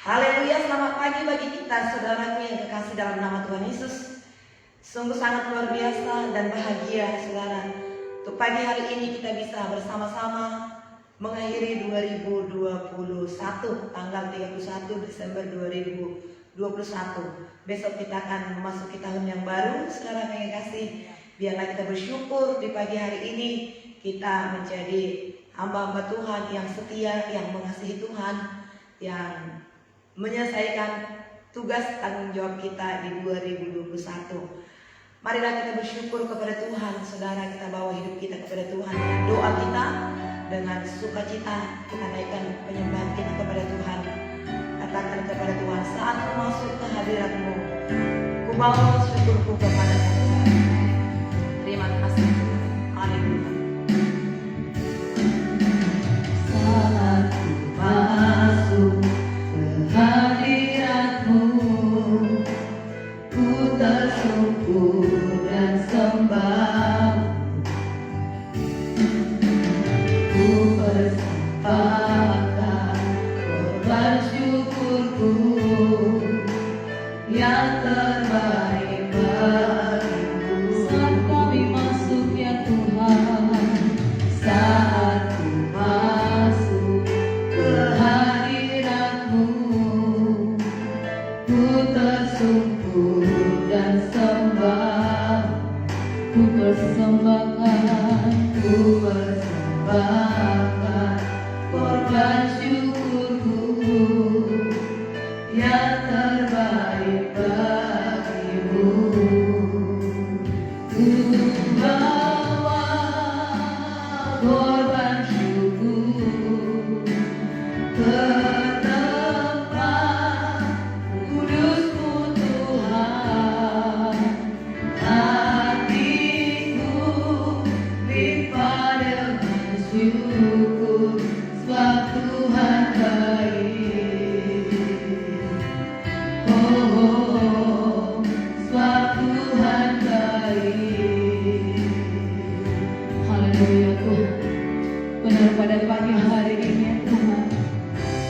Haleluya, selamat pagi bagi kita saudaraku yang kekasih dalam nama Tuhan Yesus. Sungguh sangat luar biasa dan bahagia saudara, untuk pagi hari ini kita bisa bersama-sama mengakhiri 2021 tanggal 31 Desember 2021. Besok kita akan memasuki tahun yang baru saudara yang kekasih. Biarlah kita bersyukur di pagi hari ini kita menjadi hamba-hamba Tuhan yang setia, yang mengasihi Tuhan, yang menyelesaikan tugas tanggung jawab kita di 2021. Marilah kita bersyukur kepada Tuhan, saudara. Kita bawa hidup kita kepada Tuhan dengan doa kita, dengan sukacita kita naikkan penyembahan kita kepada Tuhan. Katakan kepada Tuhan, saat ku masuk ke hadirat-Mu, ku bawa syukurku kepada Tuhan. Terima kasih. Haleluya. Saat ku masuk hadirat-Mu, ku tersungkur dan sembah. Ku persembahkan korban syukurku yang terbaik bagimu. Saat kami masuk ya Tuhan, saat ku masuk ke hadirat-Mu, ku tersungkur dan sembah. Ku persembahkan korban syukurku yang terbaik bagimu. Ku bawa korban syukur ke tempat kudus-Mu Tuhan. Hatiku limpah dengan syukur, sebab Tuhan baik. Oh, sebab Tuhan baik. Haleluya Tuhan. Benar pada pagi hari ini ya Tuhan,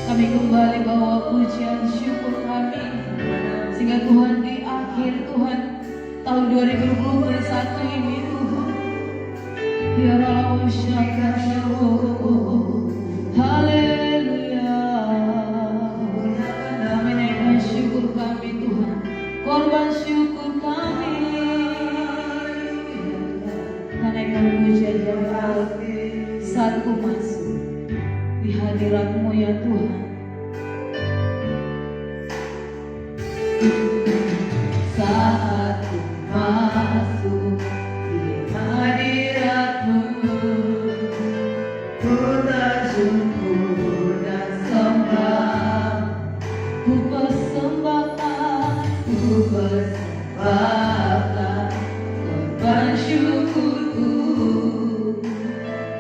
kami kembali bawa pujian syukur kami, sehingga Tuhan di akhir Tuhan tahun 2021 ini Tuhan, ya Rabbal Syukur. Haleluya. Kami naikkan syukur kami Tuhan, korban syukur kami, naikkan pujian yang baru saat ku masuk di hadirat-Mu ya Tuhan. Saat ku masuk di hadirat-Mu, ku tersungkur dan sembah. Ku persembahkan korban syukurku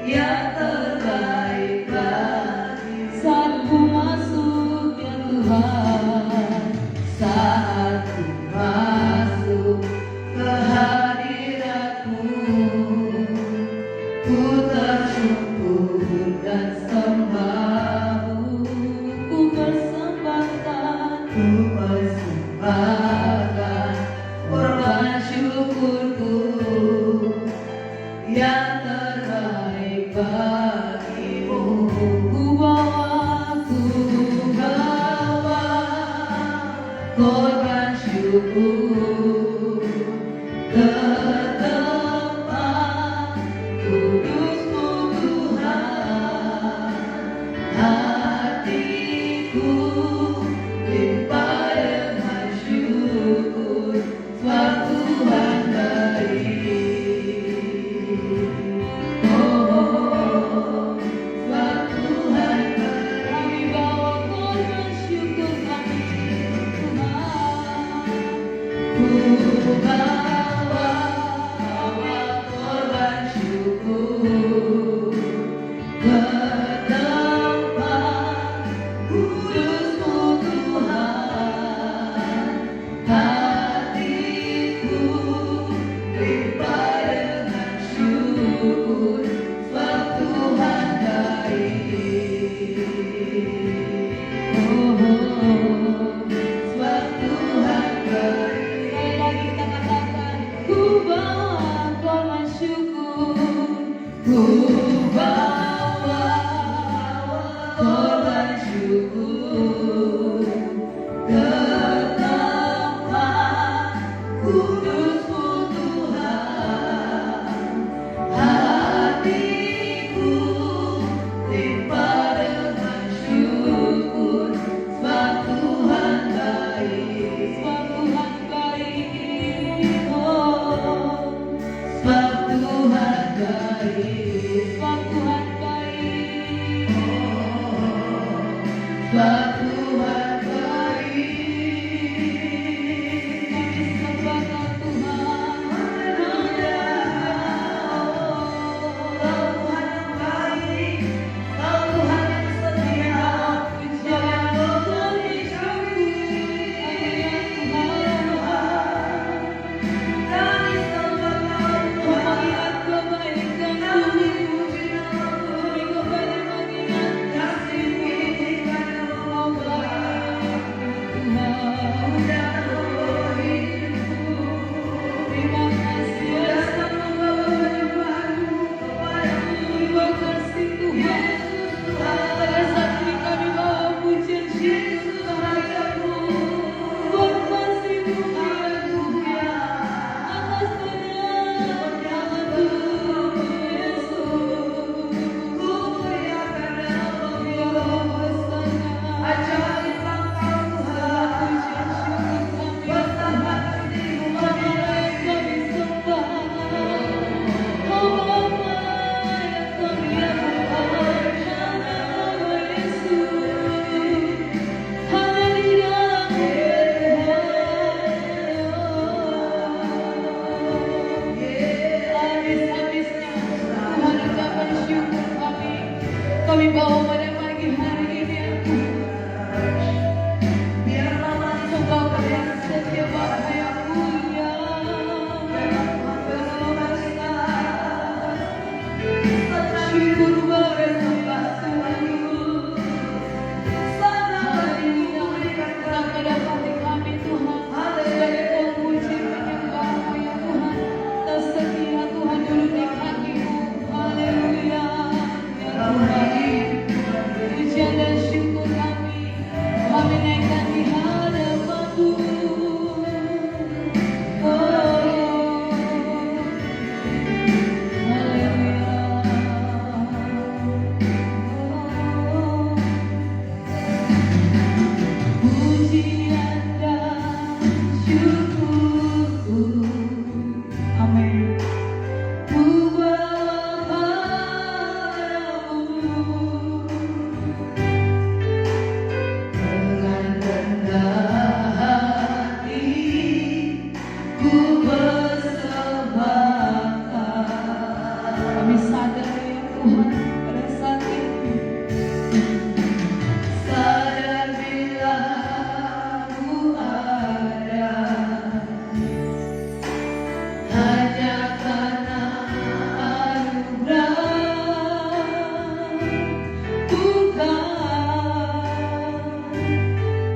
yang terbaik bagi. Saat ku masuk ya Tuhan, saat ku masuk ke hadirat-Mu, ku tersungkur dan sembah. Ku persembahkan korban syukurku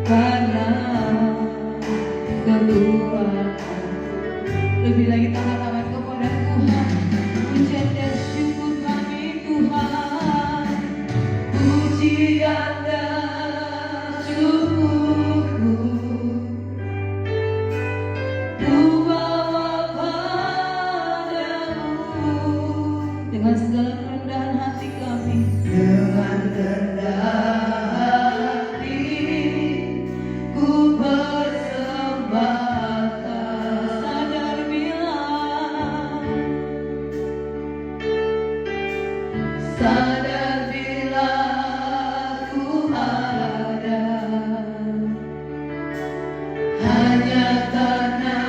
karena kekuatan. Lebih lagi tangan-tangan kepada Tuhan, pujian dan syukur kami Tuhan, pujian dan syukurku ku bawa padamu dengan segala kerendahan hati kami. Dengan rendah hati ku persembahkan, sadar bila ku ada hanya karena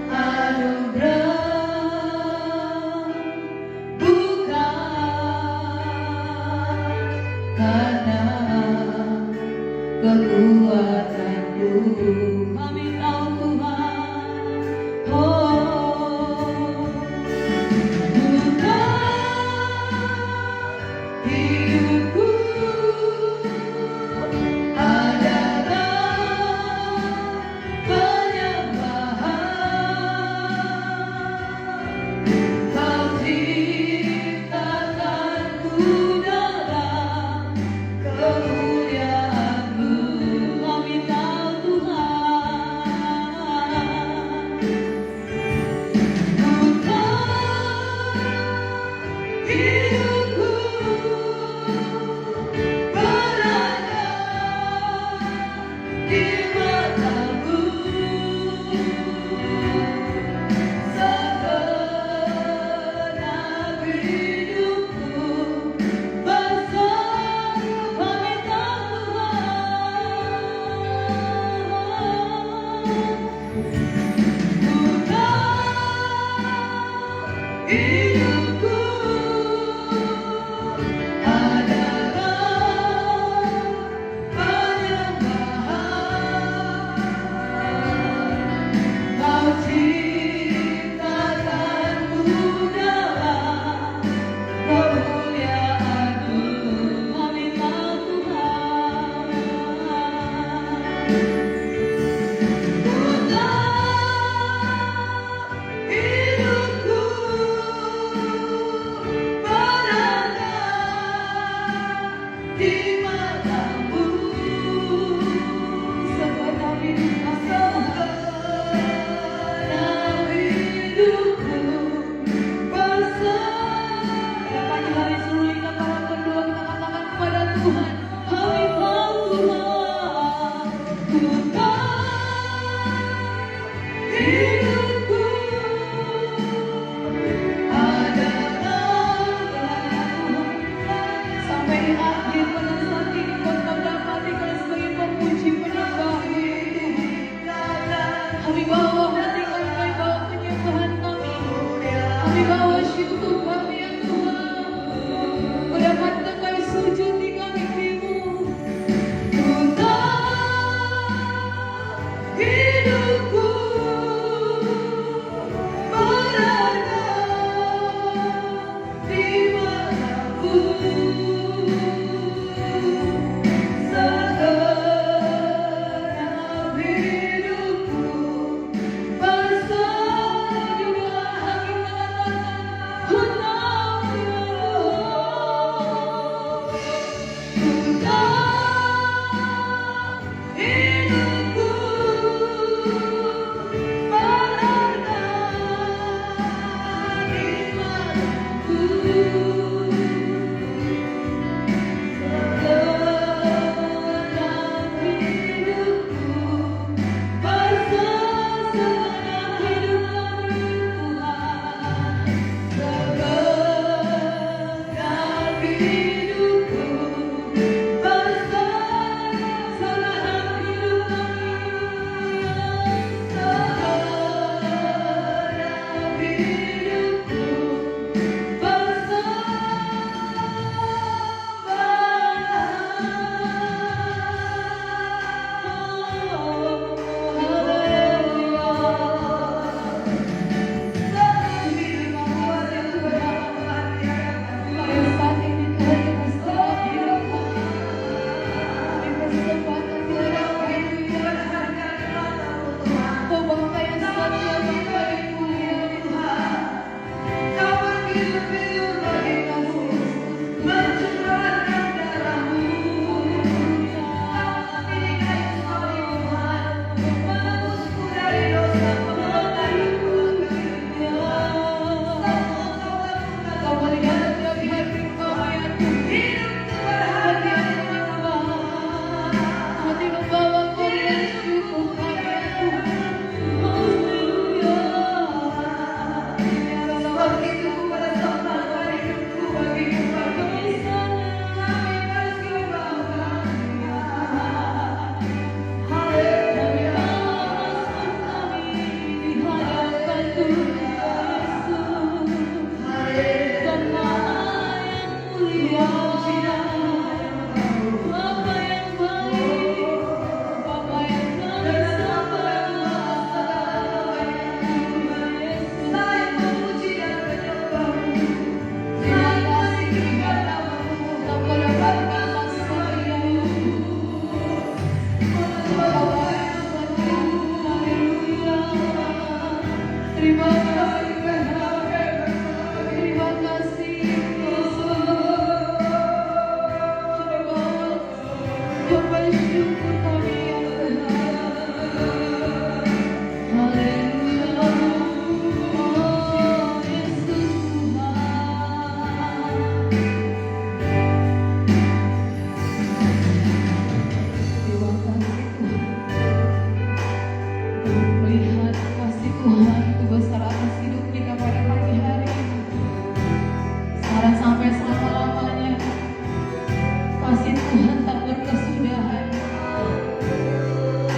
anugerah, bukan karena kekuatanku. Kami tahu Tuhan, oh bukan hidupku adalah penyembahan. Kau ciptakanku dalam kemuliaan-Mu. Kami tahu Tuhan, bukan hidupku berada di mata-Mu. Segenap hidupku bersama kami tahu Tuhan, bukan hidupku adalah penyembahan.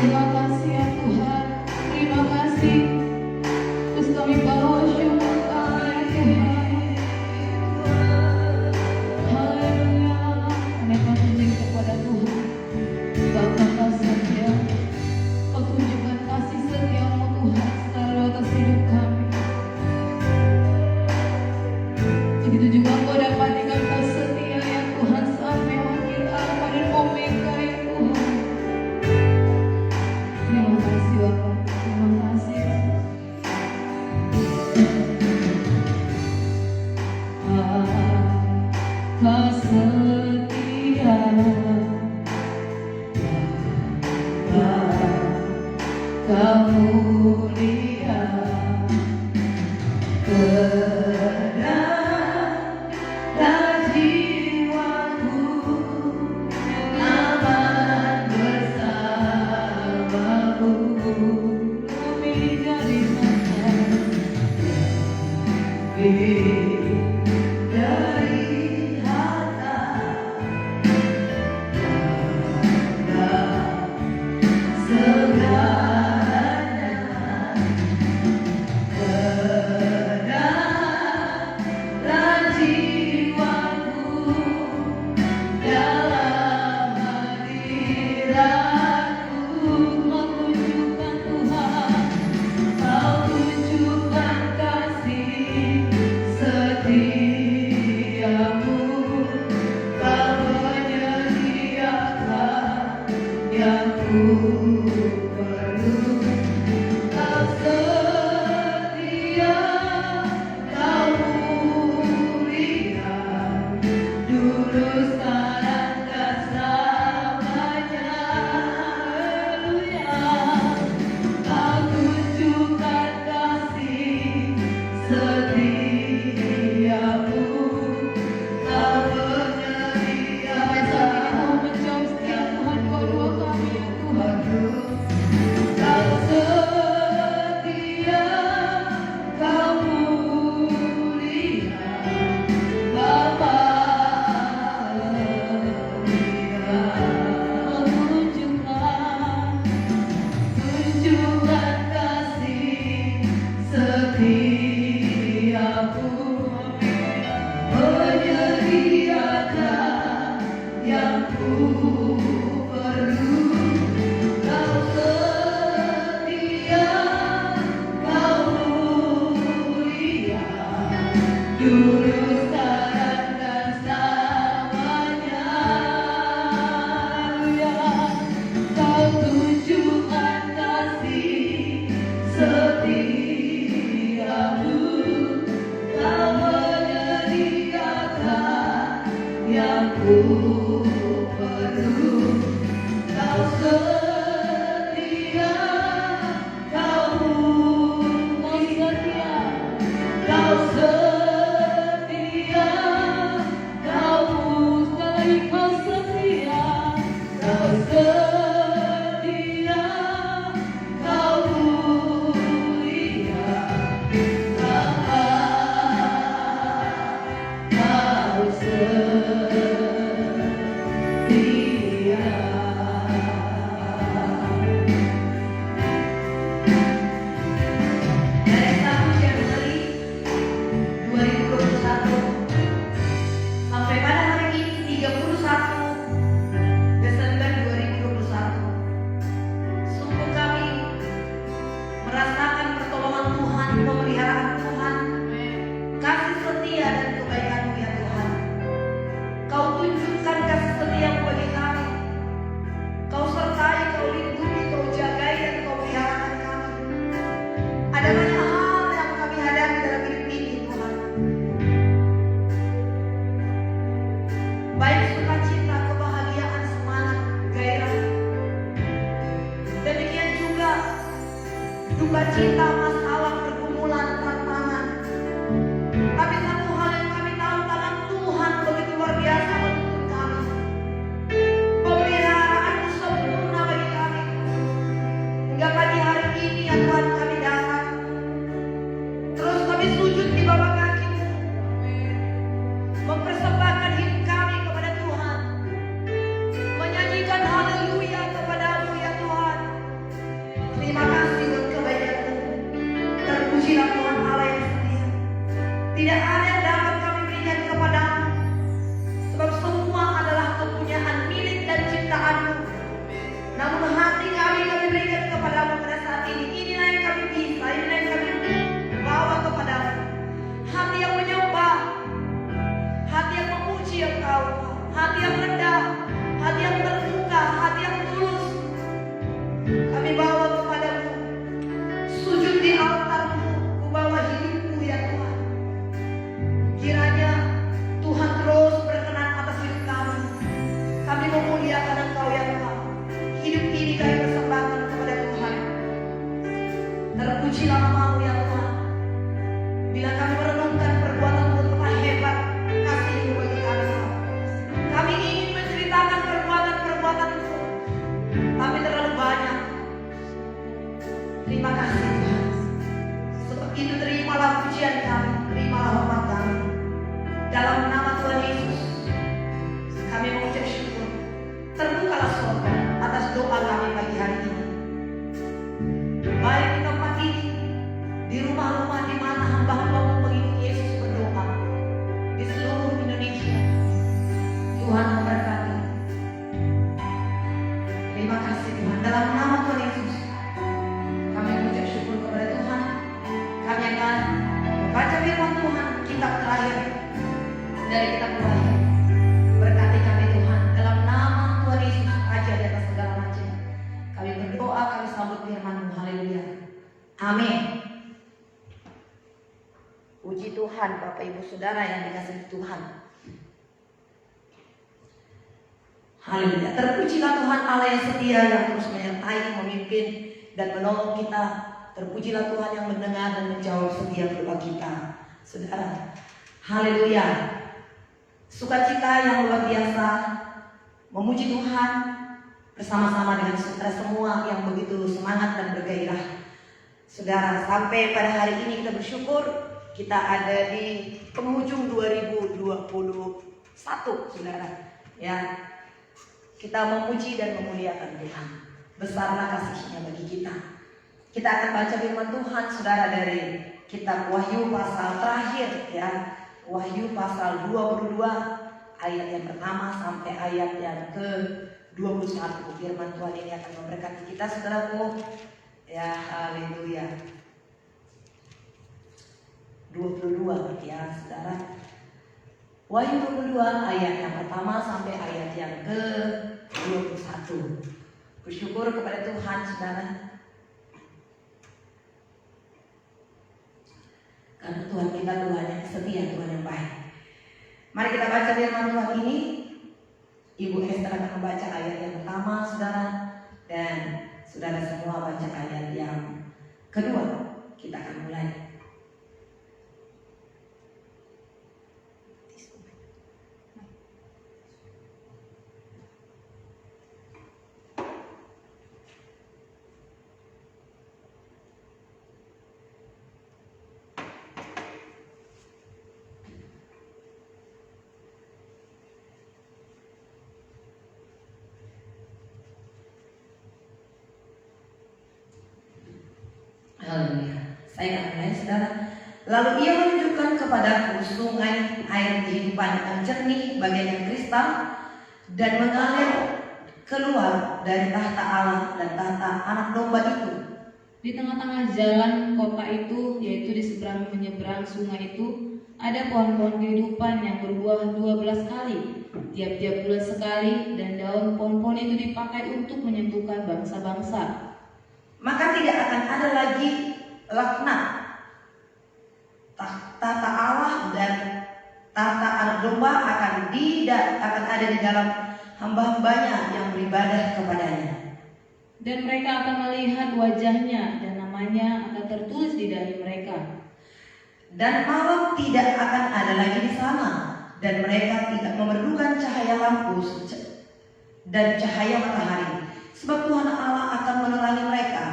Terima kasih ya Tuhan. Terima kasih. Terus kami bawa syukur kami ya Tuhan. Haleluya. Kami puji kepada Tuhan. Bapa kasih, Kau tunjukkan kasih setia-Mu Tuhan selalu atas hidup kami. Begitu juga Kau dapatkan Kau setia ya Tuhan sampai akhir Alfa dan Omega ya Tuhan. Terima kasih Bapa, terima kasih. Kau setia. Kau mulia, kedaplah jiwaku, aman bersamamu. Kami jadi masa dari harta. Yang ku perlu. Kau setia, Kau mulia, dulu sekarang dan selamanya. Haleluya. Kau tunjukkan kasih setiamu. Kau menyediakan menjawab setiap Tuhan kau doa kami ya Tuhan. Kau setia, Kau mulia, Bapa mulia. Kau tunjukkan kasih setiamu. Menyediakan yang ku perlu. Kau setia, Kau mulia, dulu sekarang dan selamanya. Kau tunjukkan kasih setiamu. Kau menyediakan yang ku perlu. Kau setia, Kau mulia, Kau setia, Kau sekali Kau setia, Kau setia, Kau mulia, Bapa, Kau setia. Dari 1 Januari 2021 sampai pada hari ini 31 Desember 2021, sungguh kami merasakan pertolongan Tuhan, pemeliharaan Tuhan, kasih setia dan kebaikan-Mu ya Tuhan. Kau tunjukkan kasih setia-Mu bagi kami. Kau sertai, Kau lindungi, Kau jagai, dan Kau peliharakan kami. Ada banyak hal yang kami hadapi dalam hidup ini Tuhan, baik sukacita, kebahagiaan, semangat, gairah. Demikian juga duka cita, masalah, pergumulan, tantangan. Tapi satu hal yang kami tahu, tangan Tuhan begitu luar biasa menuntun kami. Pemeliharaan-Mu sempurna bagi kami. Hingga pagi hari ini ya Tuhan kami datang. Terus kami sujud di bawah kaki-Mu, mempersembahkan hidup kami kepada Tuhan, menyanyikan haleluya kepada-Mu ya Tuhan. Terima kasih Tuhan. Sebab itu terimalah pujian kami, terimalah hormat kami. Dalam nama Tuhan Yesus, kami mengucap syukur. Terbukalah surga atas doa kami pagi hari ini. Baik di tempat ini, di rumah-rumah di mana hamba-hambamu mengikuti Yesus berdoa, di seluruh Indonesia. Tuhan memberkati. Terima kasih Tuhan. Dalam nama Tuhan Yesus, kami mengucap syukur kepada Tuhan. Kami akan membaca firman Tuhan, kitab terakhir dari kitab Wahyu. Berkati kami Tuhan. Dalam nama Tuhan Yesus, Raja di atas segala macam. Kami berdoa, kami sambut firman-Mu. Haleluya. Amin. Puji Tuhan, Bapak Ibu Saudara yang dikasihi Tuhan. Haleluya. Terpujilah Tuhan Allah yang setia, yang terus menyertai, memimpin dan menolong kita. Terpujilah Tuhan yang mendengar dan menjawab setiap doa kita. Saudara, haleluya. Sukacita yang luar biasa, memuji Tuhan bersama-sama dengan saudara semua yang begitu semangat dan bergairah. Saudara, sampai pada hari ini kita bersyukur kita ada di penghujung 2021, saudara. Ya, kita memuji dan memuliakan Tuhan. Besarlah kasih-Nya bagi kita. Kita akan baca firman Tuhan, saudara, dari kitab Wahyu pasal terakhir, ya. Wahyu pasal 22 ayat yang pertama sampai ayat yang ke-21. Firman Tuhan ini akan memberkati kita, saudaraku. Ya, haleluya. 22 ya, saudara. Wahyu 22 ayat yang pertama sampai ayat yang ke-21. Bersyukur kepada Tuhan, saudara. Karena Tuhan kita Tuhan yang setia, Tuhan yang baik. Mari kita baca firman Tuhan ini. Ibu Esther akan membaca ayat yang pertama, saudara. Dan saudara semua baca ayat yang kedua. Kita akan mulai. Haleluya. Saya akan mulai, saudara. Lalu ia menunjukkan kepadaku sungai air kehidupan yang jernih bagian yang kristal dan mengalir keluar dari tahta Allah dan tahta anak domba itu. Di tengah-tengah jalan kota itu, yaitu di seberang menyeberang sungai itu, ada pohon-pohon kehidupan yang berbuah 12 kali, tiap-tiap bulan sekali, dan daun pohon-pohon itu dipakai untuk menyembuhkan bangsa-bangsa. Maka tidak akan ada lagi laknat. Tahta Allah dan tahta anak domba akan ada di dalam hamba-hambanya yang beribadah kepadanya. Dan mereka akan melihat wajahnya dan namanya akan tertulis di dahi mereka. Dan malam tidak akan ada lagi di sana, dan mereka tidak memerlukan cahaya lampu dan cahaya matahari. Sebab Tuhan Allah akan menerangi mereka,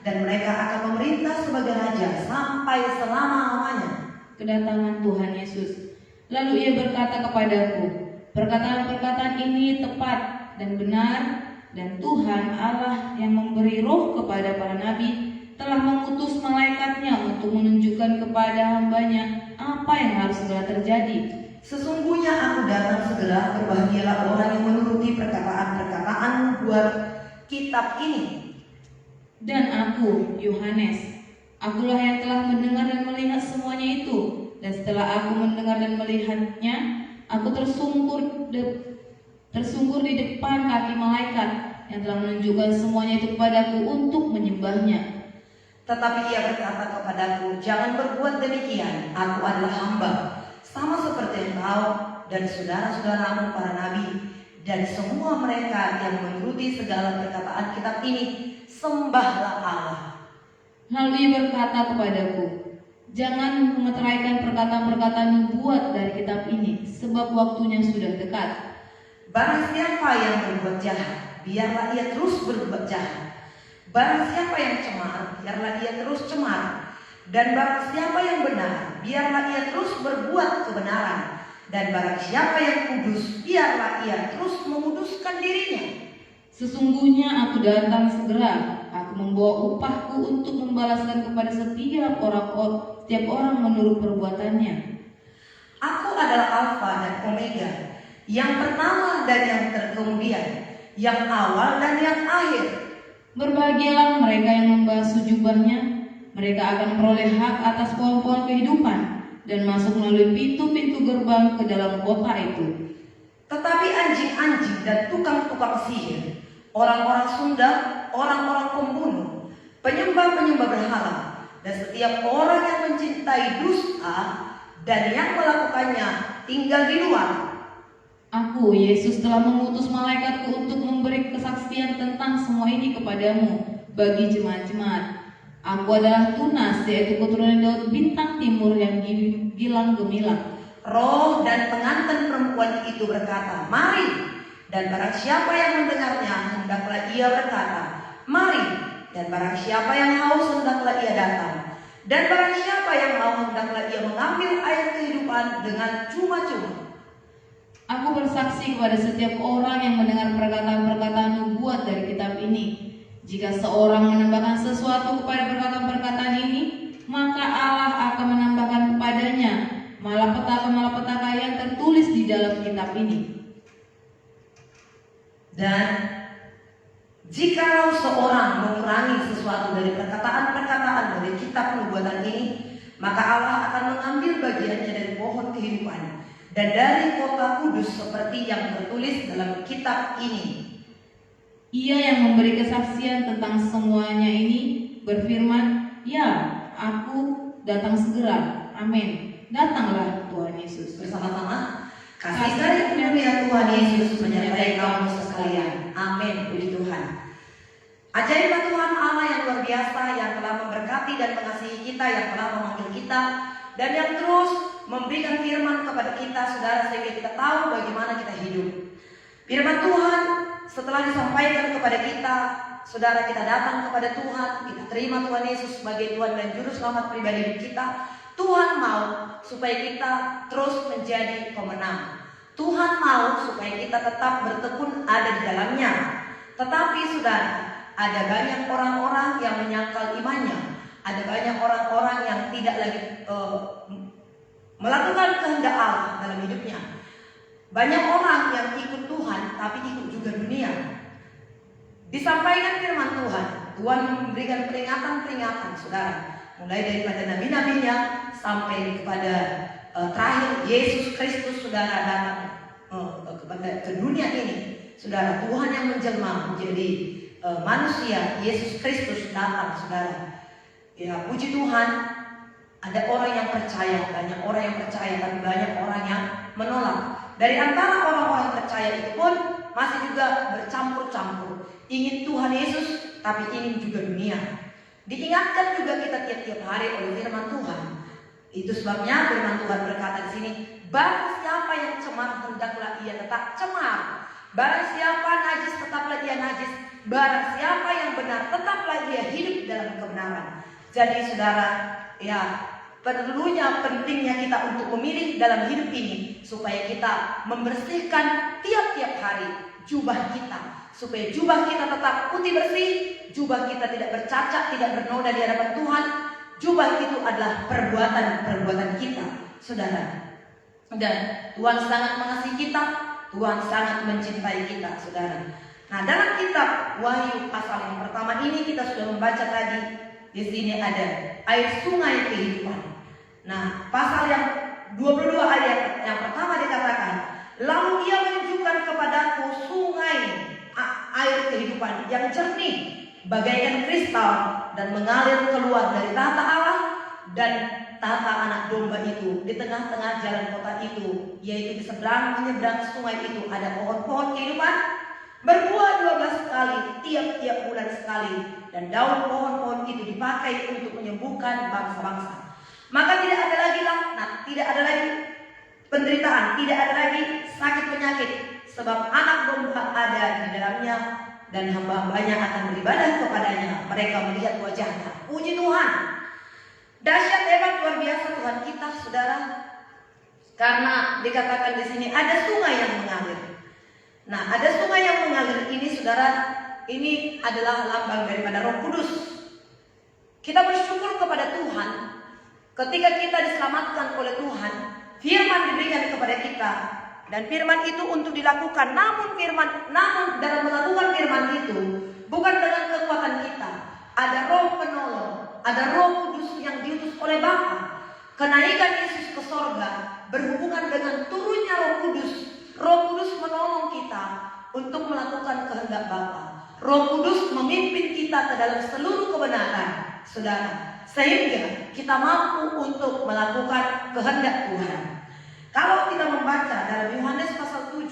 dan mereka akan memerintah sebagai raja sampai selama-lamanya. Kedatangan Tuhan Yesus. Lalu ia berkata kepadaku, perkataan-perkataan ini tepat dan benar, dan Tuhan Allah yang memberi roh kepada para nabi telah mengutus malaikatnya untuk menunjukkan kepada hambanya apa yang harus segera terjadi. Sesungguhnya aku datang segera, berbahagialah orang yang menuruti perkataan-perkataan buat kitab ini. Dan aku, Yohanes, akulah yang telah mendengar dan melihat semuanya itu. Dan setelah aku mendengar dan melihatnya, aku tersungkur di depan kaki malaikat yang telah menunjukkan semuanya itu kepadaku untuk menyembahnya. Tetapi ia berkata kepadaku, jangan berbuat demikian, aku adalah hamba, sama seperti engkau dan saudara-saudaramu para nabi, dan semua mereka yang menuruti segala perkataan kitab ini. Sembahlah Allah. Lalu ia berkata kepadaku, jangan memeteraikan perkataan-perkataan nubuat dari kitab ini, sebab waktunya sudah dekat. Barang siapa yang berbuat jahat, biarlah ia terus berbuat jahat. Barang siapa yang cemar, biarlah ia terus cemar. Dan barang siapa yang benar, biarlah ia terus berbuat kebenaran. Dan barang siapa yang kudus, biarlah ia terus menguduskan dirinya. Sesungguhnya aku datang segera, aku membawa upahku untuk membalaskan kepada setiap orang menurut perbuatannya. Aku adalah Alfa dan Omega, yang pertama dan yang terkemudian, yang awal dan yang akhir. Berbahagialah mereka yang membasuh jubahnya, mereka akan memperoleh hak atas pohon-pohon kehidupan dan masuk melalui pintu-pintu gerbang ke dalam kota itu. Tetapi anjing-anjing dan tukang-tukang sihir, orang-orang Sunda, orang-orang pembunuh, penyembah-penyembah berhala, dan setiap orang yang mencintai dusta dan yang melakukannya tinggal di luar. Aku, Yesus, telah mengutus malaikatku untuk memberi kesaksian tentang semua ini kepadamu bagi jemaat-jemaat. Aku adalah Tunas, yaitu keturunan Daud bintang timur yang gilang gemilang. Roh dan pengantin perempuan itu berkata, "Mari." Dan barang siapa yang mendengarnya, hendaklah ia berkata, "Mari." Dan barang siapa yang haus, hendaklah ia datang. Dan barang siapa yang mau, hendaklah ia mengambil air kehidupan dengan cuma-cuma. Aku bersaksi kepada setiap orang yang mendengar perkataan-perkataan nubuat dari kitab ini. Jika seorang menambahkan sesuatu kepada perkataan-perkataan ini, maka Allah akan menambahkan kepadanya malapetaka-malapetaka yang tertulis di dalam kitab ini. Dan jikalau seorang mengurangi sesuatu dari perkataan-perkataan dari kitab nubuatan ini, maka Allah akan mengambil bagiannya dari pohon kehidupan dan dari kota kudus seperti yang tertulis dalam kitab ini. Ia yang memberi kesaksian tentang semuanya ini berfirman, "Ya, aku datang segera." Amin. Datanglah Tuhan Yesus. Bersama-sama, kasih dari karunia Tuhan Yesus menyertai kamu sekalian. Amin. Puji Tuhan. Ajaiblah Tuhan Allah yang luar biasa, yang telah memberkati dan mengasihi kita, yang telah memanggil kita, dan yang terus memberikan firman kepada kita, saudara, sehingga kita tahu bagaimana kita hidup. Firman Tuhan setelah disampaikan kepada kita, saudara, kita datang kepada Tuhan, kita terima Tuhan Yesus sebagai Tuhan dan Juru Selamat pribadi hidup kita. Tuhan mau supaya kita terus menjadi pemenang. Tuhan mau supaya kita tetap bertekun ada di dalamnya. Tetapi saudara, ada banyak orang-orang yang menyangkal imannya. Ada banyak orang-orang yang tidak lagi melakukan kehendak Allah dalam hidupnya. Banyak orang yang ikut Tuhan tapi ikut juga dunia. Disampaikan firman Tuhan, Tuhan memberikan peringatan-peringatan, saudara, mulai daripada nabi-nabinya sampai kepada terakhir Yesus Kristus, saudara, datang ke dunia ini. Saudara, Tuhan yang menjelma menjadi manusia, Yesus Kristus datang, saudara. Ya, puji Tuhan, ada orang yang percaya, banyak orang yang percaya, tapi banyak orang yang menolak. Dari antara orang-orang percaya itu pun masih juga bercampur-campur. Ingin Tuhan Yesus, tapi ingin juga dunia. Diingatkan juga kita tiap-tiap hari oleh firman Tuhan. Itu sebabnya firman Tuhan berkata di sini, barang siapa yang cemar, hendaklah ia tetap cemar. Barang siapa najis, tetaplah ia najis. Barang siapa yang benar, tetaplah ia hidup dalam kebenaran. Jadi saudara, ya, perlunya, pentingnya kita untuk memilih dalam hidup ini supaya kita membersihkan tiap-tiap hari jubah kita, supaya jubah kita tetap putih bersih, jubah kita tidak bercacat, tidak bernoda di hadapan Tuhan. Jubah itu adalah perbuatan kita, saudara. Dan Tuhan sangat mengasihi kita, Tuhan sangat mencintai kita, saudara. Nah, dalam kitab Wahyu pasal yang pertama ini kita sudah membaca tadi. Di sini ada air sungai kehidupan. Nah, pasal yang 22 ayat yang pertama dikatakan, lalu ia menunjukkan kepadaku sungai air kehidupan yang jernih bagaikan kristal dan mengalir keluar dari tahta Allah dan tahta anak domba itu. Di tengah-tengah jalan kota itu, yaitu di seberang menyeberang sungai itu, ada pohon-pohon kehidupan berbuah 12 kali tiap-tiap bulan sekali, dan daun pohon-pohon itu dipakai untuk menyembuhkan bangsa-bangsa. Maka tidak ada lagi laknat, tidak ada lagi penderitaan, tidak ada lagi sakit penyakit, sebab anak domba ada di dalamnya, dan hamba-hambanya akan beribadah kepadanya. Mereka melihat wajahnya. Puji Tuhan. Dahsyat, hebat, luar biasa Tuhan kita, saudara. Karena dikatakan di sini ada sungai yang mengalir. Nah, ada sungai yang mengalir ini, saudara, ini adalah lambang daripada Roh Kudus. Kita bersyukur kepada Tuhan ketika kita diselamatkan oleh Tuhan. Firman diberikan kepada kita, dan firman itu untuk dilakukan. Namun dalam melakukan firman itu bukan dengan kekuatan kita. Ada Roh penolong, ada Roh Kudus yang diutus oleh Bapa. Kenaikan Yesus ke sorga berhubungan dengan turunnya Roh Kudus. Roh Kudus menolong kita untuk melakukan kehendak Bapa. Roh Kudus memimpin kita ke dalam seluruh kebenaran, saudara, sehingga kita mampu untuk melakukan kehendak Tuhan. Kalau kita membaca dalam Yohanes pasal 7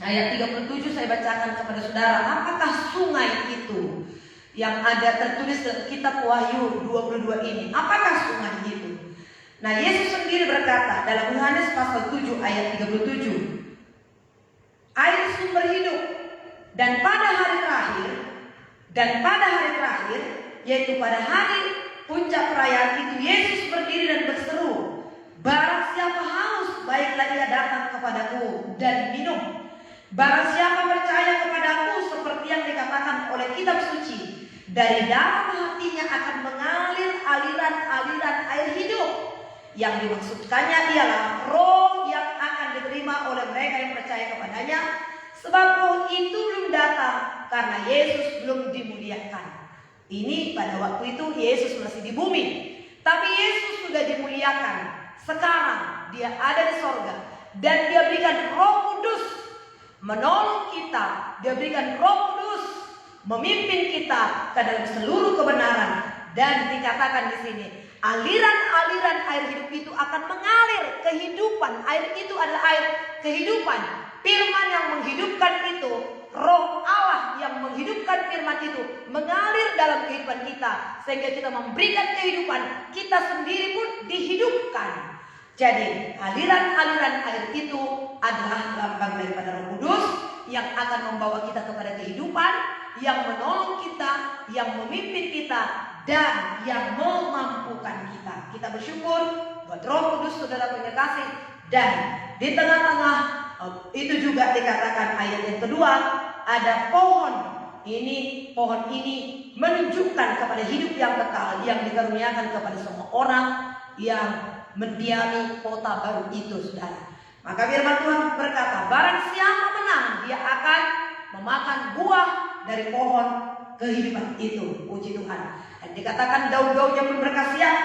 ayat 37, saya bacakan kepada saudara, apakah sungai itu yang ada tertulis dalam kitab Wahyu 22 ini? Apakah sungai itu? Nah, Yesus sendiri berkata dalam Yohanes pasal 7 ayat 37, air sumber hidup, dan pada hari terakhir, yaitu pada hari puncak perayaan itu, Yesus berdiri dan berseru, barang siapa haus, baiklah ia datang kepadaku dan minum. Barang siapa percaya kepadaku, seperti yang dikatakan oleh kitab suci, dari dalam hatinya akan mengalir aliran-aliran air hidup. Yang dimaksudkannya ialah roh yang akan diterima oleh mereka yang percaya kepadanya. Sebab roh itu belum datang karena Yesus belum dimuliakan. Ini pada waktu itu Yesus masih di bumi. Tapi Yesus sudah dimuliakan. Sekarang dia ada di sorga. Dan dia berikan Roh Kudus menolong kita. Dia berikan Roh Kudus memimpin kita ke dalam seluruh kebenaran. Dan dikatakan di sini, aliran-aliran air hidup itu akan mengalir kehidupan. Air itu adalah air kehidupan. Firman yang menghidupkan itu, Roh Allah yang menghidupkan firman itu mengalir dalam kehidupan kita, sehingga kita memberikan kehidupan, kita sendiri pun dihidupkan. Jadi aliran-aliran air itu adalah lambang daripada Roh Kudus yang akan membawa kita kepada kehidupan, yang menolong kita, yang memimpin kita, dan yang memampukan kita. Kita bersyukur buat Roh Kudus, saudara penekasih. Dan di tengah-tengah itu juga dikatakan ayat yang kedua, ada pohon. Pohon ini menunjukkan kepada hidup yang kekal yang dikaruniakan kepada semua orang yang mendiami kota baru itu, saudara. Maka firman Tuhan berkata, barang siapa menang, dia akan memakan buah dari pohon kehidupan itu. Puji Tuhan. Dan dikatakan daun-daunnya pun berkhasiat,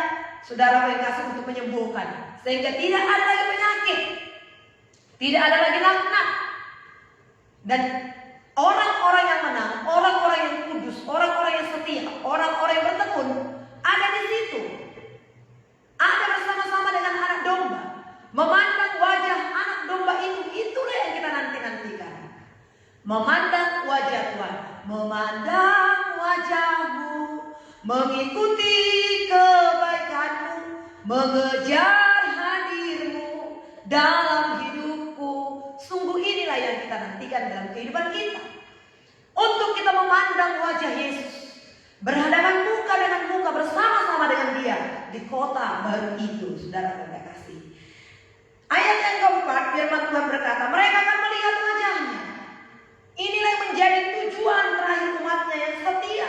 saudara berkasih untuk menyembuhkan, sehingga tidak ada lagi penyakit, tidak ada lagi laknat. Dan orang-orang yang menang, orang-orang yang kudus, orang-orang yang setia, orang-orang yang bertekun ada di situ. Ada bersama-sama dengan anak domba, memandang wajah anak domba itu. Itulah yang kita nanti-nantikan. Memandang wajah Tuhan, memandang wajahmu, mengikuti kebaikanmu, mengejar hadirmu dalam hidupku. Sungguh inilah yang kita nantikan dalam kehidupan kita. Untuk kita memandang wajah Yesus, berhadapan muka dengan muka bersama-sama dengan dia di kota baru itu, saudara yang kasih. Ayat yang keempat, firman Tuhan berkata, mereka akan melihat wajahnya. Inilah yang menjadi tujuan terakhir umatnya yang setia.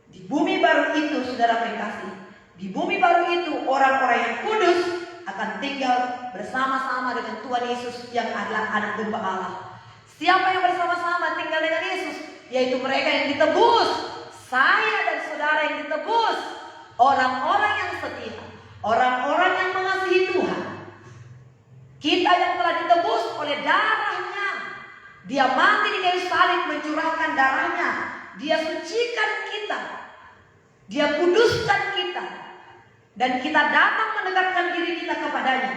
Di bumi baru itu, saudara kasih, di bumi baru itu orang-orang yang kudus akan tinggal bersama-sama dengan Tuhan Yesus yang adalah anak domba Allah. Siapa yang bersama-sama tinggal dengan Yesus? Yaitu mereka yang ditebus. Saya dan saudara yang ditebus. Orang-orang yang setia, orang-orang yang mengasihi Tuhan. Kita yang telah ditebus oleh darahnya. Dia mati di kayu salib mencurahkan darahnya. Dia sucikan kita. Dia kuduskan kita. Dan kita datang mendekatkan diri kita kepadanya.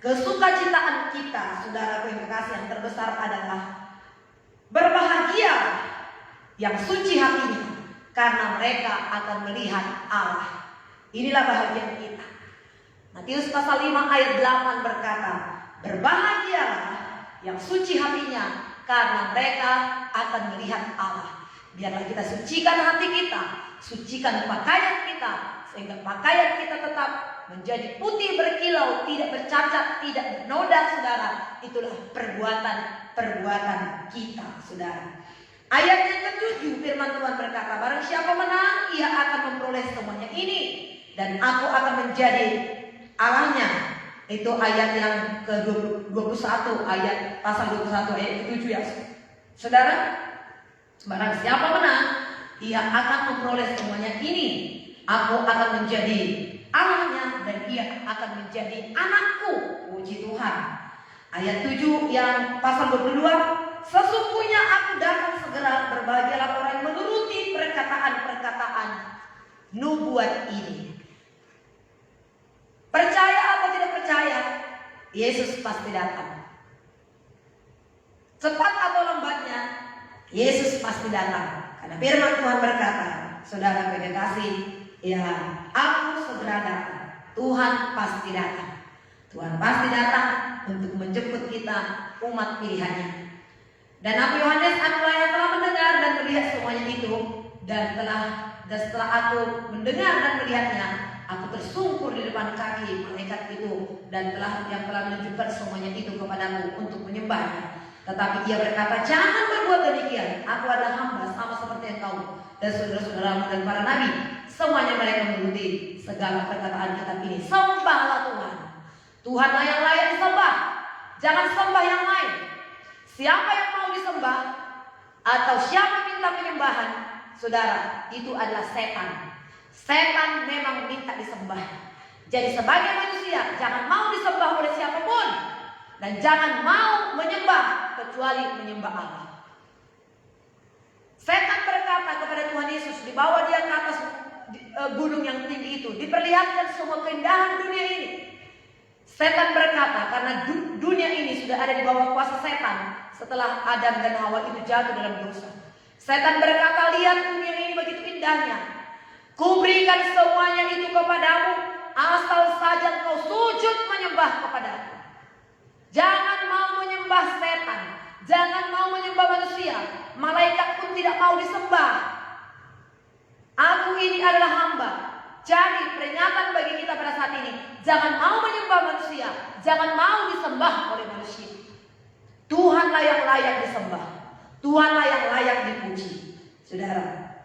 Kesukacitaan kita, saudara yang kekasih, yang terbesar adalah berbahagia yang suci hatinya, karena mereka akan melihat Allah. Inilah bahagia kita. Matius pasal 5 ayat 8 berkata, berbahagialah yang suci hatinya, karena mereka akan melihat Allah. Biarlah kita sucikan hati kita, sucikan pakaian kita, sehingga pakaian kita tetap menjadi putih berkilau, tidak bercacat, tidak bernoda, saudara. Itulah perbuatan kita, saudara. Ayat yang ke-7 firman Tuhan berkata, barang siapa menang, ia akan memperoleh semuanya ini, dan aku akan menjadi Allahnya. Itu ayat yang ke-21, ayat pasal 21 ayat ke-7 ya. Saudara, barang siapa menang, ia akan memperoleh semuanya ini. Aku akan menjadi Allahnya dan ia akan menjadi anakku. Puji Tuhan. Ayat 7 yang pasal 22, sesungguhnya aku datang segera, berbahagialah orang yang menuruti perkataan-perkataan nubuat ini. Percaya atau tidak percaya, Yesus pasti datang. Cepat atau lambatnya, Yesus pasti datang. Karena firman Tuhan berkata, saudara kekasih, ya aku segera datang. Tuhan pasti datang. Tuhan pasti datang untuk menjemput kita, umat pilihannya. Dan Nabi Yohanes adalah yang telah mendengar dan melihat semuanya itu. Dan setelah aku mendengar dan melihatnya, aku tersungkur di depan kaki malaikat itu dan yang telah menunjukkan semuanya itu kepadaku untuk menyembahnya. Tetapi ia berkata, jangan berbuat demikian. Aku adalah hamba sama seperti engkau dan saudara-saudaramu dan para nabi. Semuanya mereka menuruti segala perkataan kitab ini. Sembahlah Tuhan. Tuhanlah yang layak disembah. Jangan sembah yang lain. Siapa yang mau disembah atau siapa minta penyembahan, saudara, itu adalah setan. Setan memang minta disembah. Jadi sebagai manusia, jangan mau disembah oleh siapapun. Dan jangan mau menyembah kecuali menyembah Allah. Setan berkata kepada Tuhan Yesus, dibawa dia ke atas gunung yang tinggi itu, diperlihatkan semua keindahan dunia ini. Setan berkata, karena dunia ini sudah ada di bawah kuasa setan setelah Adam dan Hawa itu jatuh dalam dosa. Setan berkata, lihat dunia ini begitu indahnya. Kuberikan semuanya itu kepadamu, asal saja kau sujud menyembah kepadaku. Jangan mau menyembah setan, jangan mau menyembah manusia. Malaikat pun tidak mau disembah. Aku ini adalah hamba. Jadi peringatan bagi kita pada saat ini, jangan mau menyembah manusia, jangan mau disembah oleh manusia. Tuhanlah yang layak disembah, Tuhanlah yang layak dipuji. Saudara,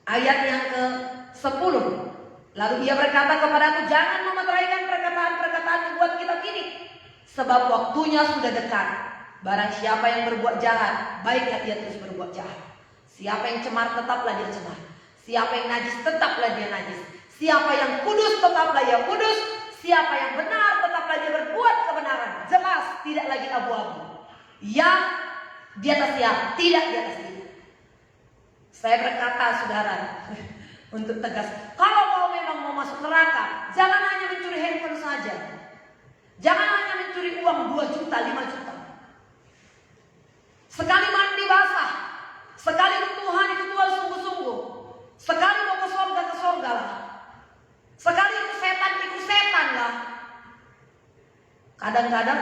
ayat yang ke-10, lalu ia berkata kepadaku, jangan memeteraikan perkataan-perkataan nubuat kitab ini, sebab waktunya sudah dekat. Barang siapa yang berbuat jahat, baiklah dia terus berbuat jahat. Siapa yang cemar, tetaplah dia cemar. Siapa yang najis, tetaplah dia najis. Siapa yang kudus, tetaplah dia kudus. Siapa yang benar, tetaplah dia berbuat kebenaran. Jelas, tidak lagi abu-abu. Yang di atas yang, tidak di atas tidak. Saya berkata, saudara, untuk tegas, kalau kau memang mau masuk neraka, jangan hanya mencuri handphone saja. Jangan hanya mencuri uang 2 juta, 5 juta. Sekali mandi basah, sekali Tuhan itu Tuhan sungguh-sungguh. Sekali mau ke sorga lah. Sekali ikut setan lah. Kadang-kadang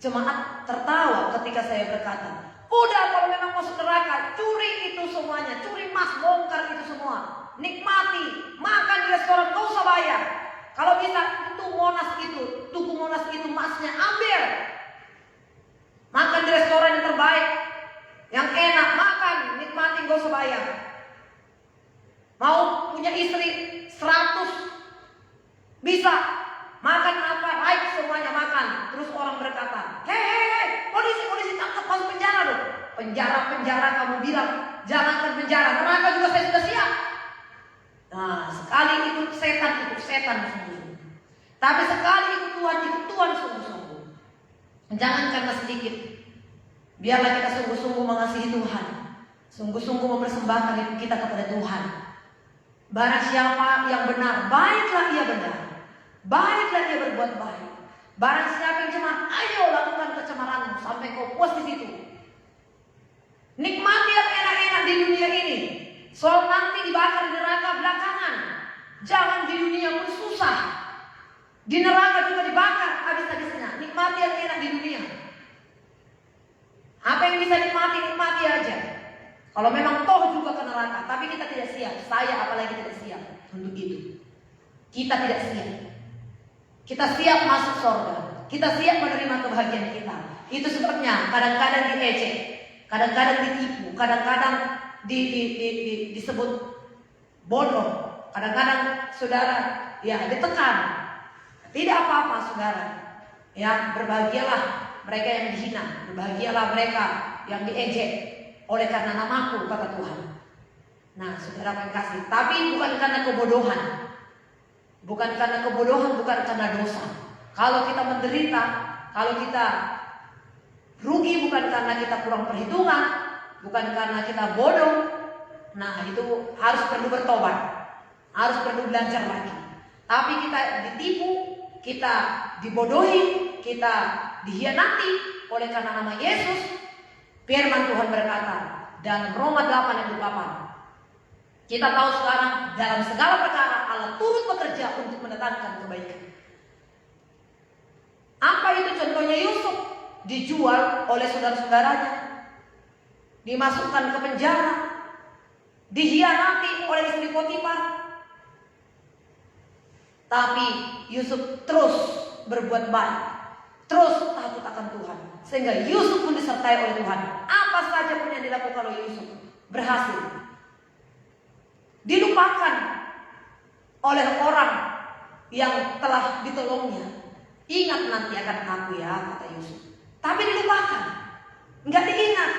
jemaat tertawa ketika saya berkata, udah kalau memang masuk neraka, curi itu semuanya, curi emas, bongkar itu semua, nikmati, makan di restoran, gak usah bayar. Kalau bisa tuku monas itu emasnya ambil, makan di restoran yang terbaik, yang enak, makan, nikmati, gak usah bayar. Mau punya istri 100, bisa makan apa, baik semuanya makan. Terus orang berkata, hei, polisi tangkap, masuk penjara loh. Penjara kamu bilang, jangankan penjara, neraka juga saya sudah siap. Nah, sekali ikut setan sungguh-sungguh. Tapi sekali ikut Tuhan sungguh-sungguh. Jangan karena sedikit. Biarlah kita sungguh-sungguh mengasihi Tuhan, sungguh-sungguh mempersembahkan hidup kita kepada Tuhan. Barang siapa yang benar, baiklah ia benar, baiklah dia berbuat baik. Barang siapa yang cemar, ayo lakukan kecemaranmu sampai kau puas di situ. Nikmati yang enak-enak di dunia ini. Soal nanti dibakar di neraka belakangan. Jangan di dunia pun susah. Di neraka juga dibakar habis-habisnya. Nikmati yang enak di dunia. Apa yang bisa nikmati, nikmati aja. Kalau memang toh juga ke neraka, tapi kita tidak siap. Saya apalagi tidak siap untuk itu. Kita tidak siap. Kita siap masuk surga. Kita siap menerima kebahagiaan kita. Itu sebabnya kadang-kadang diejek, kadang-kadang ditipu, kadang-kadang disebut bodoh, kadang-kadang saudara ya ditekan. Tidak apa-apa saudara. Ya, berbahagialah mereka yang dihina, berbahagialah mereka yang diejek oleh karena namaku, kata Tuhan. Nah, saudara yang kasih, tapi bukan karena kebodohan. Bukan karena kebodohan, bukan karena dosa. Kalau kita menderita, kalau kita rugi bukan karena kita kurang perhitungan, bukan karena kita bodoh. Nah, itu harus perlu bertobat. Harus perlu belajar lagi. Tapi kita ditipu, kita dibodohi, kita dihianati oleh karena nama Yesus. Firman Tuhan berkata dalam Roma 8 ayat 8. Kita tahu sekarang dalam segala perkara Allah turut bekerja untuk mendatangkan kebaikan. Apa itu contohnya? Yusuf dijual oleh saudara-saudaranya, dimasukkan ke penjara, dihianati oleh istri Potifar. Tapi Yusuf terus berbuat baik, terus takut akan Tuhan, sehingga Yusuf pun disertai oleh Tuhan. Apa saja pun yang dilakukan oleh Yusuf berhasil. Dilupakan oleh orang yang telah ditolongnya. Ingat nanti akan aku ya, kata Yusuf. Tapi dilupakan, nggak diingat.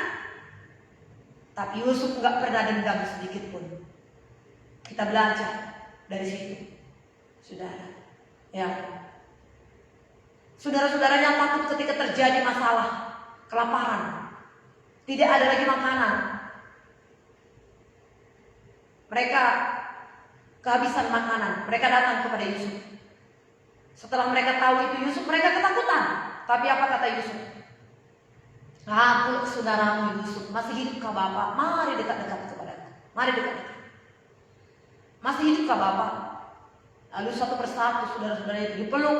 Tapi Yusuf nggak pernah dendam sedikit pun. Kita belajar dari situ, saudara. Ya, saudara-saudaranya takut ketika terjadi masalah, kelaparan, tidak ada lagi makanan. Mereka kehabisan makanan. Mereka datang kepada Yusuf. Setelah mereka tahu itu Yusuf, mereka ketakutan. Tapi apa kata Yusuf? Aku saudaramu Yusuf, masih hidupkah Bapak? Mari dekat-dekat kepadaku. Mari dekat-dekat. Masih hidupkah Bapak? Lalu satu persatu saudara-saudara itu dipeluk,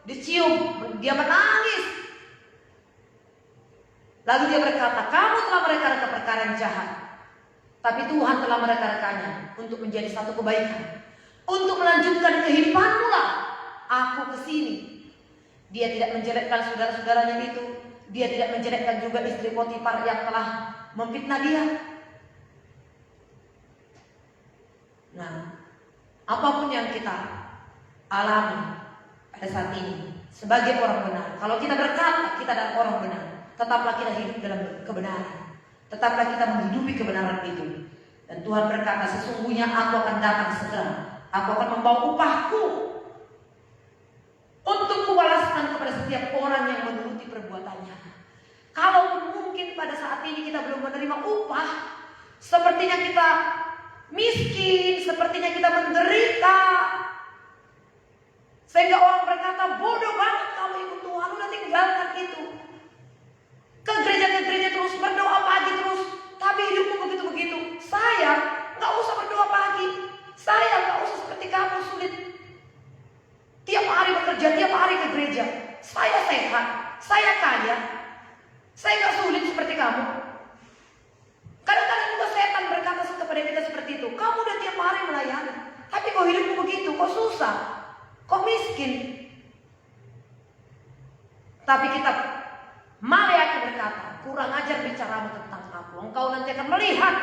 dicium, dia menangis. Lalu dia berkata, kamu telah mereka-reka perkara yang jahat, tapi Tuhan telah mereka-rekanya untuk menjadi satu kebaikan, untuk melanjutkan kehidupanmu lah. Aku kesini. Dia tidak menjelekkan saudara-saudaranya itu. Dia tidak menjelekkan juga istri Potifar yang telah memfitnah dia. Nah, apapun yang kita alami pada saat ini sebagai orang benar, kalau kita berkata kita adalah orang benar, tetaplah kita hidup dalam kebenaran. Tetaplah kita menghidupi kebenaran itu. Dan Tuhan berkata, sesungguhnya aku akan datang segera. Aku akan membawa upahku untuk kubalaskan kepada setiap orang yang menuruti perbuatannya. Kalaupun mungkin pada saat ini kita belum menerima upah, sepertinya kita miskin, sepertinya kita menderita, sehingga orang berkata, bodoh banget kamu ikut Tuhan, udah tinggalkan itu. Ke gereja terus, berdoa pagi terus, tapi hidupmu begitu-begitu. Saya gak usah berdoa pagi, saya gak usah seperti kamu sulit. Tiap hari bekerja, tiap hari ke gereja. Saya sehat, saya kaya, saya gak sulit seperti kamu. Kadang-kadang juga setan berkata kepada kita seperti itu. Kamu udah tiap hari melayani, tapi kok hidupmu begitu, kok susah, kok miskin. Tapi kita Maleakhi berkata, kurang ajar bicaramu tentang aku. Engkau nanti akan melihat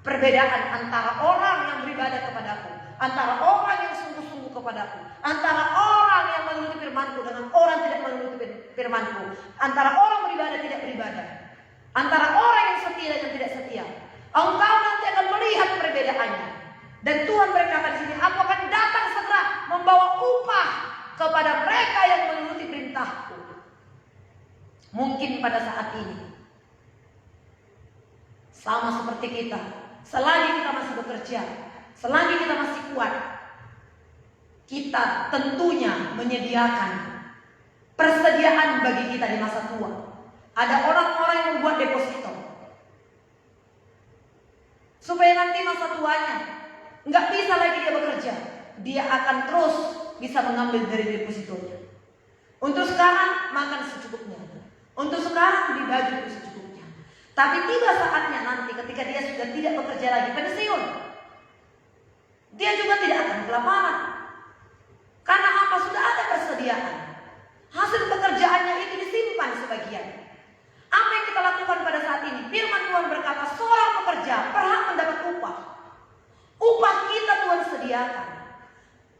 perbedaan antara orang yang beribadah kepadaku, antara orang yang sungguh-sungguh kepadaku, antara orang yang menuruti firmanku dengan orang tidak menuruti firmanku, antara orang beribadah tidak beribadah, antara orang yang setia dan yang tidak setia. Engkau nanti akan melihat perbedaannya. Dan Tuhan berkata di sini, aku akan datang segera membawa upah kepada mereka yang menuruti perintahku. Mungkin pada saat ini sama seperti kita, selagi kita masih bekerja, selagi kita masih kuat, kita tentunya menyediakan persediaan bagi kita di masa tua. Ada orang-orang yang membuat deposito supaya nanti masa tuanya nggak bisa lagi dia bekerja, dia akan terus bisa mengambil dari depositonya. Untuk sekarang makan secukupnya, untuk sekarang beli baju secukupnya. Tapi tiba saatnya nanti ketika dia sudah tidak bekerja lagi, pensiun, dia juga tidak akan kelaparan. Karena apa? Sudah ada persediaan. Hasil pekerjaannya itu disimpan sebagian. Apa yang kita lakukan pada saat ini? Firman Tuhan berkata, seorang pekerja berhak mendapat upah. Upah kita Tuhan sediakan.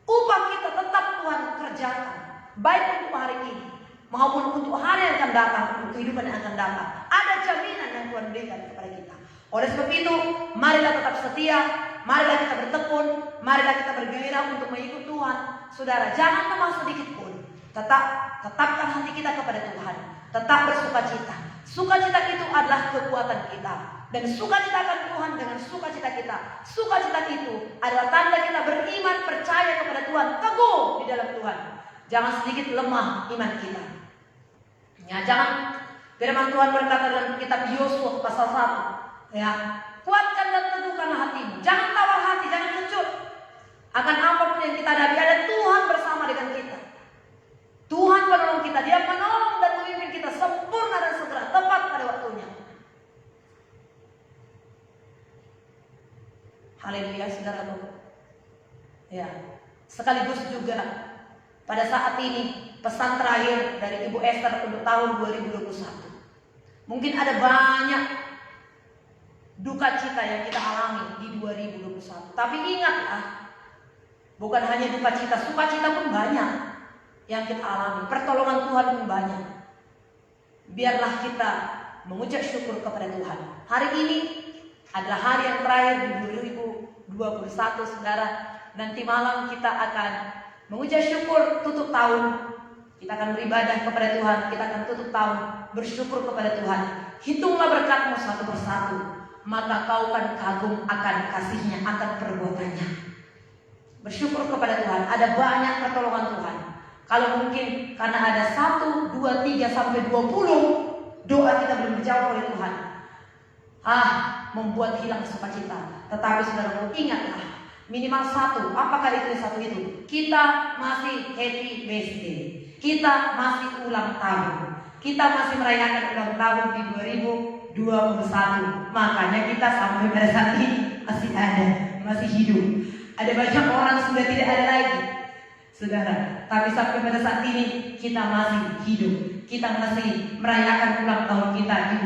Upah kita tetap Tuhan kerjakan. Baik untuk hari ini maupun untuk hari yang akan datang, untuk kehidupan yang akan datang. Ada jaminan yang Tuhan berikan kepada kita. Oleh sebab itu, marilah tetap setia, marilah kita bertekun, marilah kita bergairah untuk mengikut Tuhan. Saudara, jangan lemah sedikit pun. Tetapkan hati kita kepada Tuhan. Tetap bersukacita. Sukacita itu adalah kekuatan kita. Dan sukacita akan Tuhan dengan sukacita kita. Sukacita itu adalah tanda kita beriman, percaya kepada Tuhan, teguh di dalam Tuhan. Jangan sedikit lemah iman kita. Ya, jangan. Firman Tuhan berkata dalam kitab Yosua pasal 1, ya, kuatkan dan teguhkan hatimu. Jangan tawar hati, jangan kecut. Akan apapun yang kita hadapi, ada Tuhan bersama dengan kita. Tuhan menolong kita, Dia menolong dan memimpin kita sempurna dan segera, tepat pada waktunya. Haleluya, saudaraku. Ya, sekaligus juga pada saat ini pesan terakhir dari Ibu Esther untuk tahun 2021. Mungkin ada banyak duka cita yang kita alami di 2021. Tapi ingatlah, bukan hanya duka cita, sukacita pun banyak yang kita alami. Pertolongan Tuhan pun banyak. Biarlah kita mengucap syukur kepada Tuhan. Hari ini adalah hari yang terakhir di 2021, saudara. Nanti malam kita akan mengucap syukur tutup tahun. Kita akan beribadah kepada Tuhan. Kita akan tutup tahun bersyukur kepada Tuhan. Hitunglah berkatmu satu persatu, maka kau akan kagum akan kasihnya, akan perbuatannya. Bersyukur kepada Tuhan. Ada banyak pertolongan Tuhan. Kalau mungkin karena ada 1, 2, 3 sampai 20 doa kita belum dijawab oleh Tuhan, membuat hilang sukacita. Tetapi saudara, ingatlah, minimal satu. Apakah itu satu itu? Kita masih happy birthday. Kita masih ulang tahun. Kita masih merayakan ulang tahun di 2021. Makanya kita sampai pada saat ini masih ada, masih hidup. Ada banyak orang sudah tidak ada lagi, saudara. Tapi sampai pada saat ini kita masih hidup. Kita masih merayakan ulang tahun kita di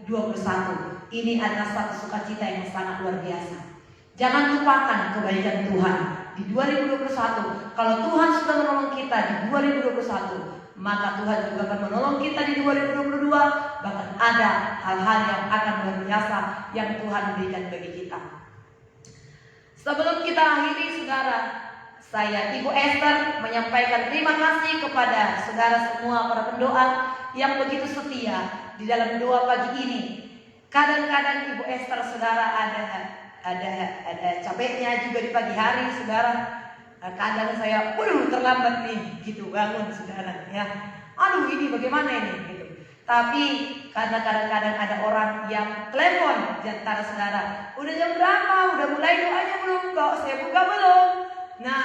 2021. Ini adalah satu sukacita yang sangat luar biasa. Jangan lupakan kebaikan Tuhan di 2021. Kalau Tuhan sudah menolong kita di 2021, maka Tuhan juga akan menolong kita di 2022. Bahkan ada hal-hal yang akan luar biasa yang Tuhan berikan bagi kita. Sebelum kita akhiri, saudara, saya Ibu Esther menyampaikan terima kasih kepada saudara semua para pendoa yang begitu setia di dalam doa pagi ini. Kadang-kadang Ibu Esther, saudara, ada capeknya juga di pagi hari, saudara. Kadang saya, terlambat nih, gitu bangun, saudara. Ya, ini bagaimana ini, gitu. Tapi karena kadang-kadang ada orang yang telepon di antara saudara, udah jam berapa? Udah mulai doanya belum? Kok saya buka belum? Nah,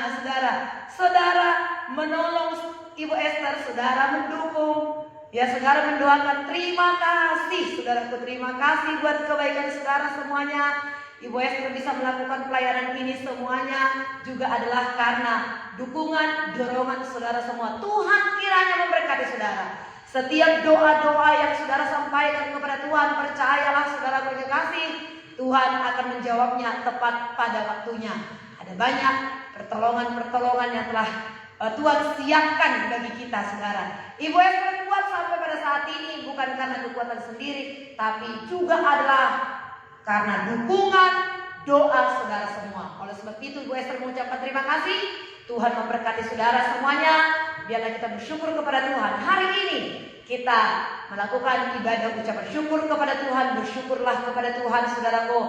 saudara menolong Ibu Esther, saudara mendukung. Ya, saudara mendoakan. Terima kasih, saudaraku, terima kasih buat kebaikan saudara semuanya. Ibu Esther bisa melakukan pelayanan ini semuanya juga adalah karena dukungan, dorongan saudara semua. Tuhan kiranya memberkati saudara. Setiap doa-doa yang saudara sampaikan kepada Tuhan, percayalah saudara berkasih, Tuhan akan menjawabnya tepat pada waktunya. Ada banyak pertolongan-pertolongan yang telah Tuhan siapkan bagi kita, saudara. Ibu Esther kuat sampai pada saat ini bukan karena kekuatan sendiri, tapi juga adalah karena dukungan doa saudara semua. Oleh sebab itu Ibu Esther mengucapkan terima kasih. Tuhan memberkati saudara semuanya. Biarlah kita bersyukur kepada Tuhan. Hari ini kita melakukan ibadah ucapan syukur kepada Tuhan. Bersyukurlah kepada Tuhan, saudaraku.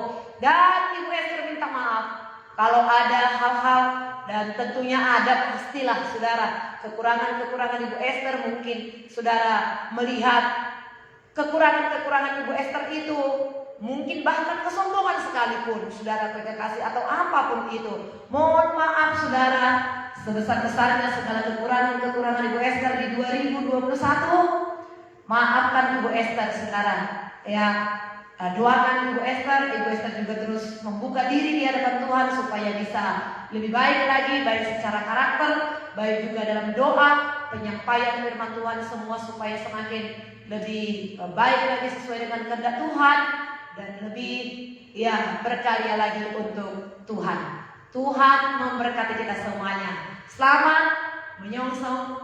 Dan Ibu Esther minta maaf kalau ada hal-hal, dan tentunya ada, pastilah saudara, kekurangan-kekurangan Ibu Esther. Mungkin saudara melihat kekurangan-kekurangan Ibu Esther itu, mungkin bahkan kesombongan sekalipun, saudara kekasih, atau apapun itu. Mohon maaf saudara, sebesar-besarnya segala kekurangan-kekurangan Ibu Esther di 2021. Maafkan Ibu Esther, saudara. ya doakan Ibu Esther juga terus membuka diri di hadapan Tuhan supaya bisa lebih baik lagi, baik secara karakter, baik juga dalam doa, penyampaian firman Tuhan, semua supaya semakin lebih baik lagi sesuai dengan kehendak Tuhan dan lebih berkarya lagi untuk Tuhan. Tuhan memberkati kita semuanya. Selamat menyongsong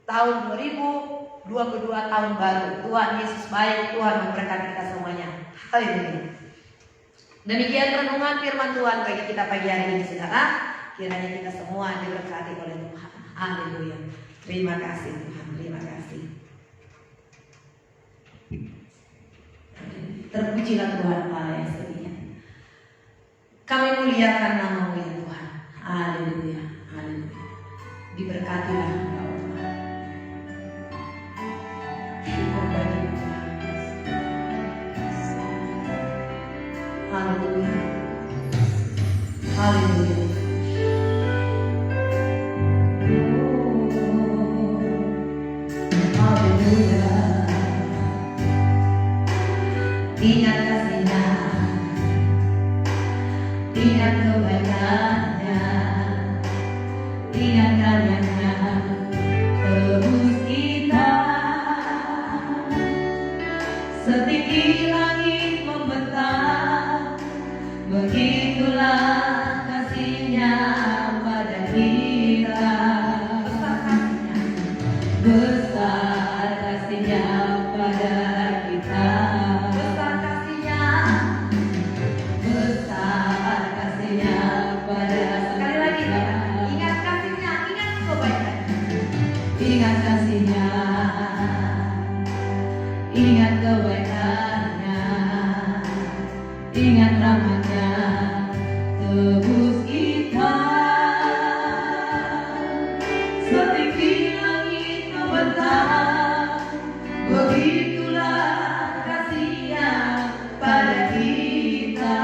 tahun 2022 tahun baru. Tuhan Yesus baik, Tuhan memberkati kita semuanya. Haleluya. Demikian renungan firman Tuhan bagi kita pagi hari ini, saudara. Kiranya kita semua diberkati oleh Tuhan. Haleluya. Terima kasih Tuhan, terima kasih. Terpujilah Tuhan Allah yang setia. Kami muliakan nama-Mu ya Tuhan. Haleluya, haleluya. Diberkatilah Engkau Tuhan. Syukur bagi Tuhan. Haleluya. Haleluya. Haleluya. Ingat kasih-Nya, ingat kebaikan-Nya, ingat karya-Nya, tebus kita. Setinggi langit membentang, begitulah kasih-Nya pada kita. Besar kasih-Nya pada kita. Besar kasih-Nya, besar kasih-Nya pada sekali lagi kita. Ingat kasih-Nya, ingat kebaikan-Nya. Ingat kasih-Nya, ingat kebaikan-Nya, ingat rahmat-Nya, tebus kita. Setinggi langit membentang, begitulah kasih-Nya pada kita.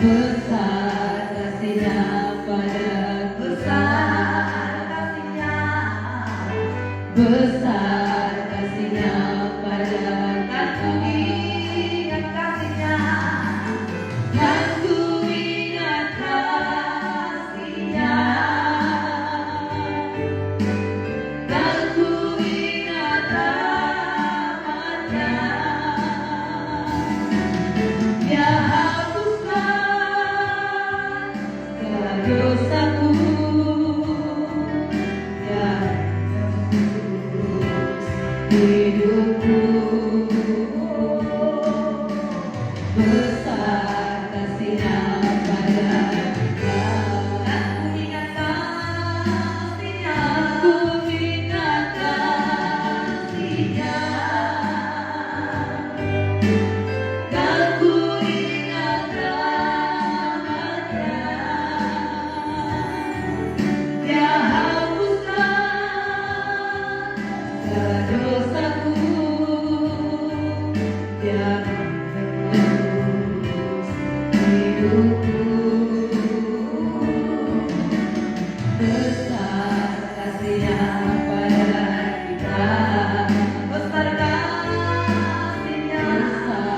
Besar kasih-Nya pada besar kasih-Nya, besar kasih-Nya pada aku. Ingat kasih-Nya, aku ingat kasih-Nya, aku ingat rahmat-Nya. Dia hapuskan segala dosaku, Dia tebus hidupku. Besar kasih-Nya pada kita. Aku ingat kasih-Nya, aku ingat kasih-Nya, aku ingat rahmat-Nya. Dia hapuskan segala dosaku, Dia tebus hidupku. Besar kasih-Nya pada kita. Besar kasih-Nya, besar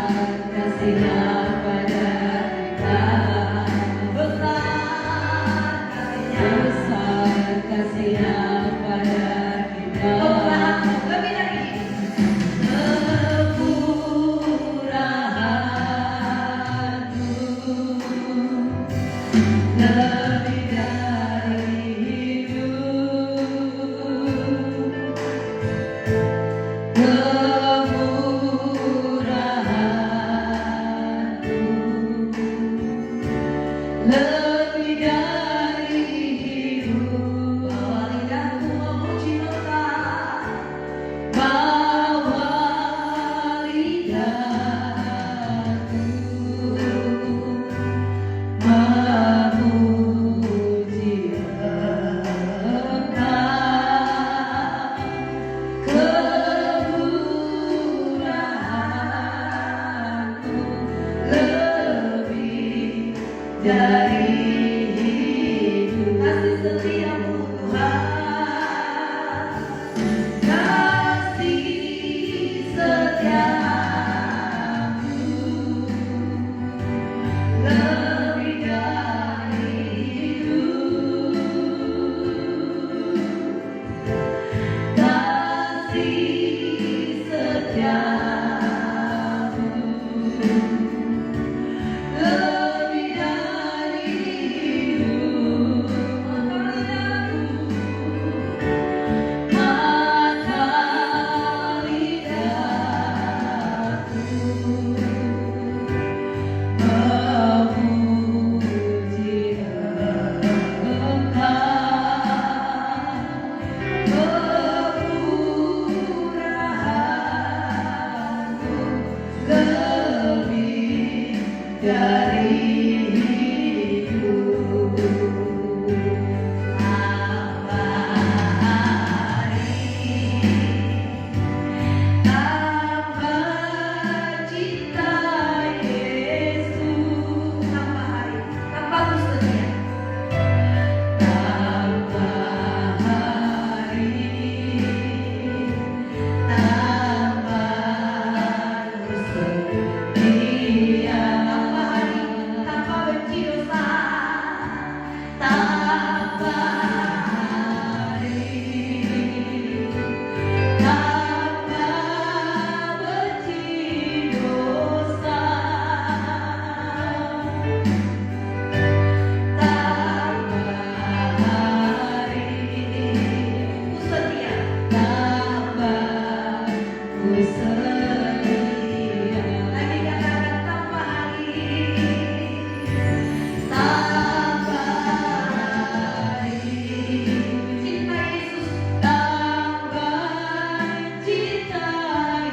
dari hidup. Tanpa hari, tanpa cinta Yesus, tanpa hari, tanpa setia. tanpa hari, tanpa setia, Tanpa hari, tanpa benci dosa. tanpa hari, tanpa benci dosa, tanpa hari, Ku setia. tanpa ku setia. Lagi katakan tanpa hari, Tanpa hari, cinta Yesus. tanpa cinta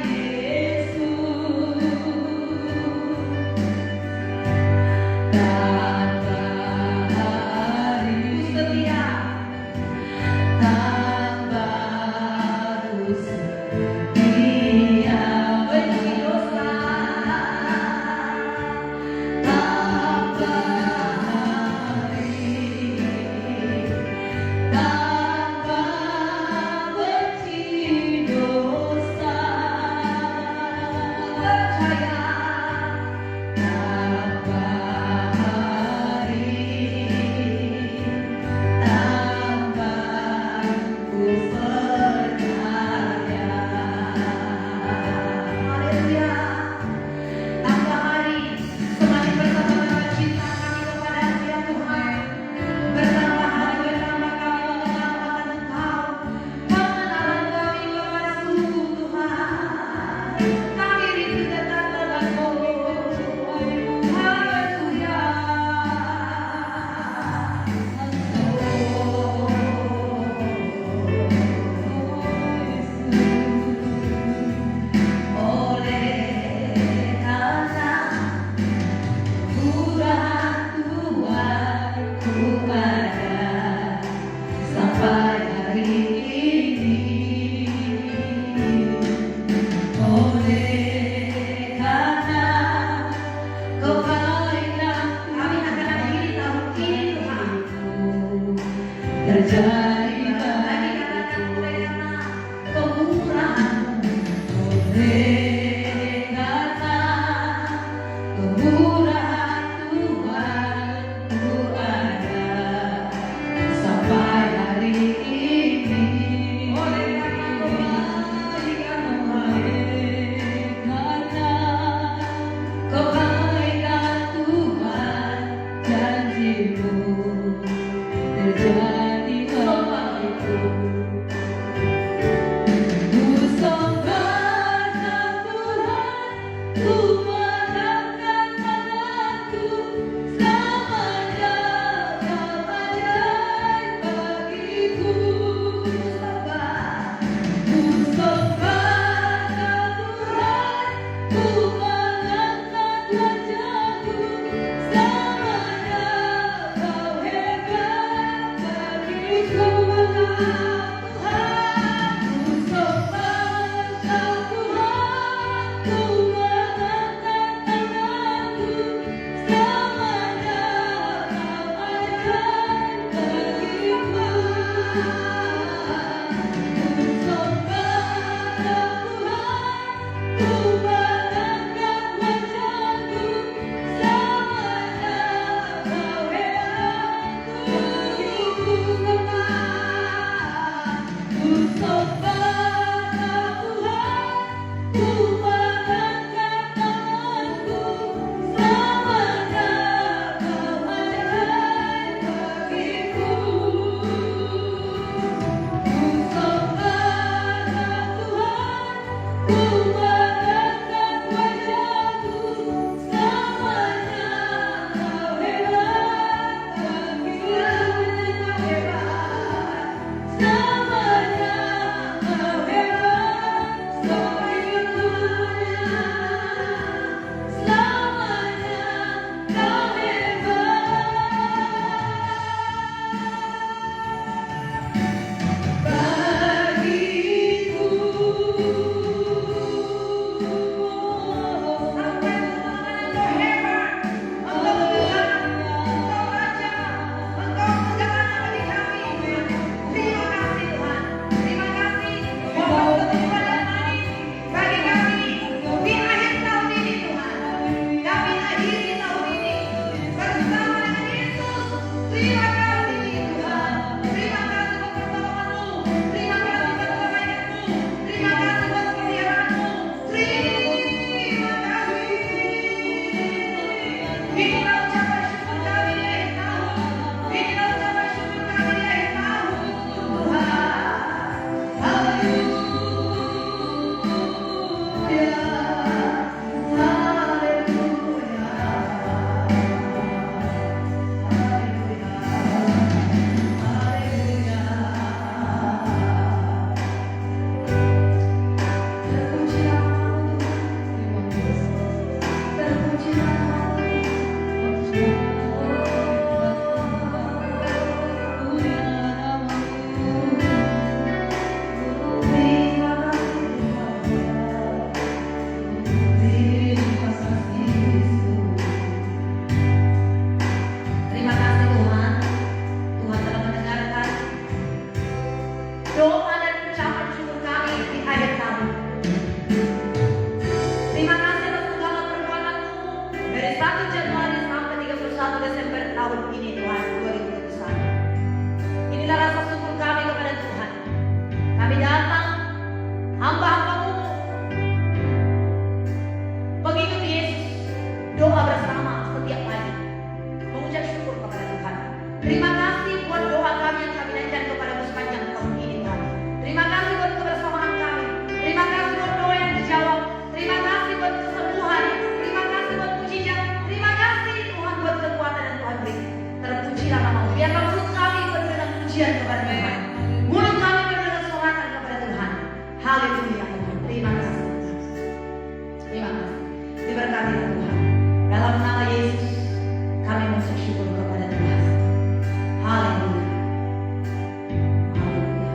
Yesus, tanpa hari, Ku setia. tanpa ku setia, Benci dosa. tanpa hari, tanpa benci dosa, Percaya. tanpa hari, tanpa ku percaya. Haleluya. Tanpa hari, semakin bertambah cinta kami kepada ya Tuhan. Bertambah hari, bertambah kami mengamalkan Engkau. Pengenalan kami kepada sungguh Tuhan. Kami rindu datang denganmu. Haleluya. Oleh karena murahan Tuhan ku ada sampai hari ini. Oleh karena kebaikan Kami akan akhiri tahun ini Tuhan. terjadi Lagi katakan oleh karena kemurahan. oleh karena kemurahan Tuhan ku ada sampai hari ini. Oleh karena kebaikan kebaikan Tuhan, janji-Mu terjadi bagiku. Ku sembah Tuhan, ku mengangkat tanganku, selamanya Kau ajaib bagiku. Ku sembah Tuhan, ku mengangkat wajahku, selamanya Kau hebat bagiku. Ku Dalam nama Yesus, kami mengucap syukur kepada Tuhan. Haleluya. Haleluya.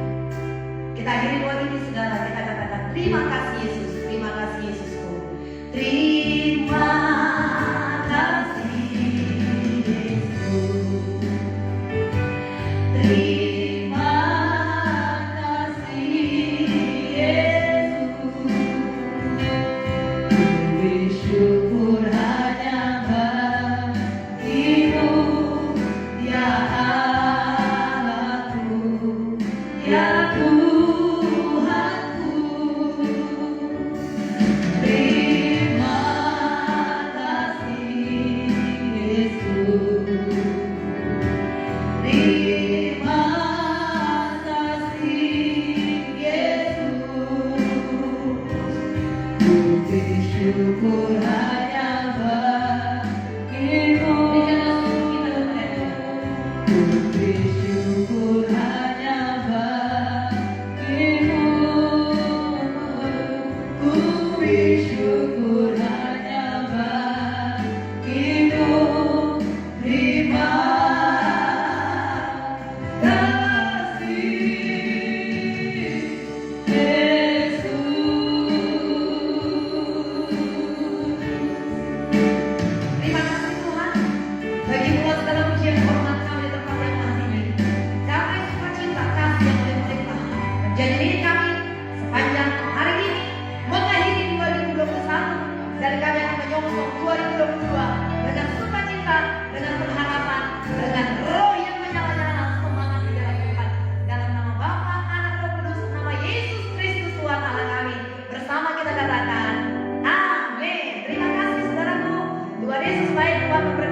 Kita akhiri doa ini saudara, kita katakan terima kasih Yesus, terima kasih Yesusku. Terima kasih Yesus. Terima kasih Yesus. Bersyukur hanya bagimu, ya Allahku, ya Tuhanku. Terima kasih Yesus. Terima kasih Yesus. Bersyukur hanya bagimu. Bersyukur hanya bagimu. Ku bersyukur hanya bagimu. Terima kasih Yesus. Terima kasih Tuhan. Bagi Tuhan segala puji dan hormat kami di tempat yang maha tinggi. Karena sukacita kasih yang melimpah menjadi milik kami sepanjang hari ini, mengakhiri 2021, dan kami akan menyongsong 2022 dengan sukacita, dengan pengharapan, dengan roh yang menyala-nyala semangat di dalam Tuhan. Dalam nama Bapa, Anak, Roh Kudus, nama Yesus Kristus Tuhan Allah kami, bersama kita katakan amin. Terima kasih saudaraku. Tuhan Yesus baik, Tuhan memberkati.